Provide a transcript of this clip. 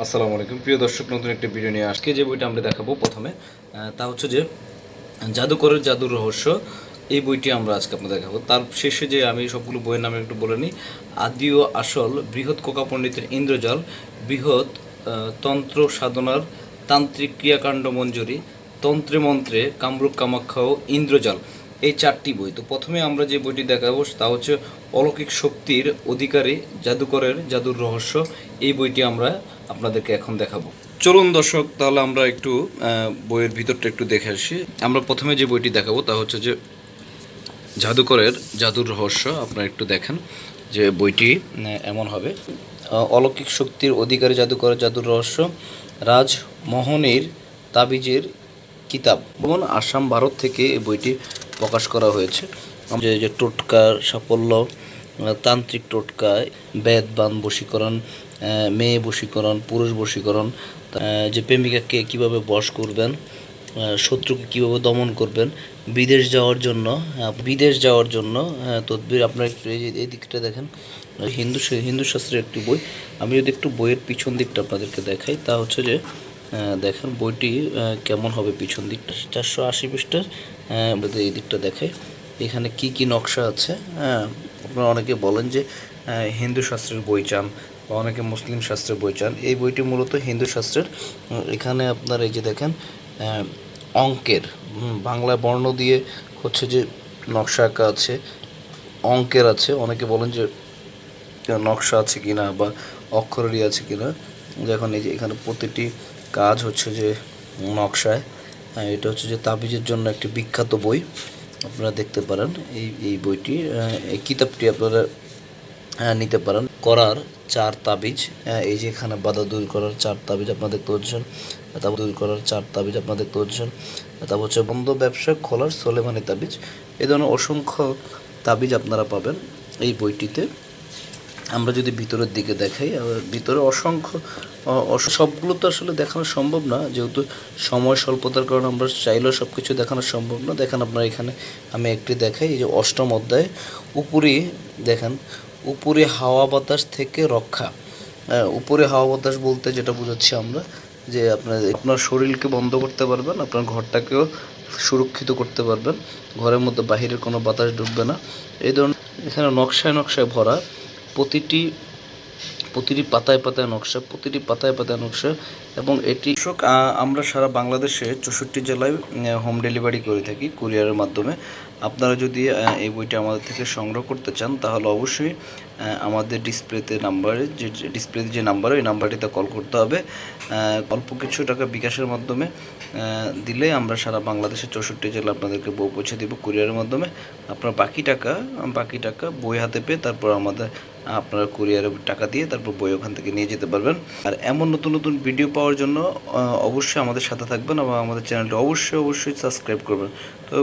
আসসালামু আলাইকুম প্রিয় দর্শক, নতুন একটি ভিডিও নিয়ে আজকে যে বইটা আমরা দেখাবো প্রথমে তা হচ্ছে যে জাদুকরের জাদুর রহস্য। এই বইটি আমরা আজকে আপনাদের দেখাবো। তার শেষে যে আমি সবগুলো বইয়ের নামে একটু বলে নিই। আদি ও আসল, বৃহৎ কোকা পণ্ডিতের ইন্দ্রজাল, বৃহৎ তন্ত্র সাধনার তান্ত্রিক ক্রিয়াকাণ্ড মঞ্জুরি, তন্ত্রে মন্ত্রে কামরূপ কামাখ্যা ও ইন্দ্রজাল, এই চারটি বই। তো প্রথমে আমরা যে বইটি দেখাবো তা হচ্ছে অলৌকিক শক্তির অধিকারী জাদুকরের জাদুর রহস্য। এই বইটি আমরা আপনাদেরকে এখন দেখাবো। চলুন দর্শক, তাহলে আমরা একটু বইয়ের ভিতরটা একটু দেখে আসি। আমরা প্রথমে যে বইটি দেখাবো তা হচ্ছে যে জাদুকরের জাদুর রহস্য। আপনারা একটু দেখেন যে বইটি এমন হবে। অলৌকিক শক্তির অধিকারী জাদুকরের জাদুর রহস্য, রাজমোহনীর তাবিজের কিতাব। যেমন আসাম, ভারত থেকে এই বইটি প্রকাশ করা হয়েছে। যে টোটকার সাফল্য, তান্ত্রিক টোটকায় বেদ বান বশীকরণ, মেয়ে বশীকরণ, পুরুষ বশীকরণ, যে প্রেমিকাকে কিভাবে বশ করবেন, শত্রুকে কীভাবে দমন করবেন, বিদেশ যাওয়ার জন্য তদবির। আপনারা একটু এই দিকটা দেখেন, হিন্দু শাস্ত্রের একটি বই। আমি যদি একটু বইয়ের পিছন দিকটা আপনাদেরকে দেখাই, তা হচ্ছে যে দেখেন বইটি কেমন হবে। পিছন দিকটা 480 পৃষ্ঠার। এই দিকটা দেখাই, এখানে কি কি নকশা আছে। আপনারা অনেকে বলেন যে হিন্দু শাস্ত্রের বই চান বা অনেকে মুসলিম শাস্ত্রের বই চান। এই বইটি মূলত হিন্দু শাস্ত্রের। এখানে আপনার এই যে দেখেন অঙ্কের বাংলা বর্ণ দিয়ে হচ্ছে যে নকশা আঁকা আছে, অঙ্কের আছে। অনেকে বলেন যে নকশা আছে কিনা বা অক্ষরেরই আছে কিনা। দেখুন এই যে এখানে প্রতিটি কাজ হচ্ছে যে নকশায়। এটা হচ্ছে যে তাবিজের জন্য একটি বিখ্যাত বই, আপনারা দেখতে পারেন। এই বইটি, এই কিতাবটি আপনারা নিতে পারেন। করার 4 তাবিজ, এই যে এখানে বাধা দূর করার 4 তাবিজ আপনারা দেখতে পাচ্ছেন। তারপর দূর করার 4 তাবিজ আপনারা দেখতে পাচ্ছেন। তারপর হচ্ছে বন্ধ ব্যবসা খোলার সোলেমানি তাবিজ। এই ধরনের অসংখ্য তাবিজ আপনারা পাবেন এই বইটিতে। আমরা যদি ভিতরের দিকে দেখাই, ভিতরে অসংখ্য সবগুলো তো আসলে দেখানো সম্ভব না, যেহেতু সময় স্বল্পতার কারণে আমরা চাইলেও সব কিছু দেখানো সম্ভব না। দেখেন আপনারা এখানে আমি একটি দেখাই, এই যে 8ম অধ্যায়। উপরে দেখেন, উপরে হাওয়া বাতাস থেকে রক্ষা। উপরে হাওয়া বাতাস বলতে যেটা বোঝাচ্ছি আমরা, যে আপনার শরীরকে বন্ধ করতে পারবেন, আপনার ঘরটাকেও সুরক্ষিত করতে পারবেন। ঘরের মধ্যে বাহিরের কোনো বাতাস ঢুকবে না। এই ধরনের এখানে নকশায় নকশায় ভরা, প্রতিটি পাতায় পাতায় নকশা, প্রতিটি পাতায় পাতায় নকশা। এবং এটি আমরা সারা বাংলাদেশে 64 জেলায় হোম ডেলিভারি করে থাকি কুরিয়ারের মাধ্যমে। আপনারা যদি এই বইটি আমাদের থেকে সংগ্রহ করতে চান, তাহলে অবশ্যই আমাদের ডিসপ্লেতে যে নাম্বার, ওই নাম্বারটিতে কল করতে হবে। অল্প কিছু টাকা বিকাশের মাধ্যমে দিলে আমরা সারা বাংলাদেশের 64 জেলা আপনাদেরকে বই পৌঁছে দেব কুরিয়ারের মাধ্যমে। আপনার বাকি টাকা বই হাতে পেয়ে তারপর আপনারা কুরিয়ারে টাকা দিয়ে তারপর বই ওখান থেকে নিয়ে যেতে পারবেন। আর এমন নতুন নতুন ভিডিও পাওয়ার জন্য অবশ্যই আমাদের সাথে থাকবেন এবং আমাদের চ্যানেলটি অবশ্যই সাবস্ক্রাইব করবেন। তো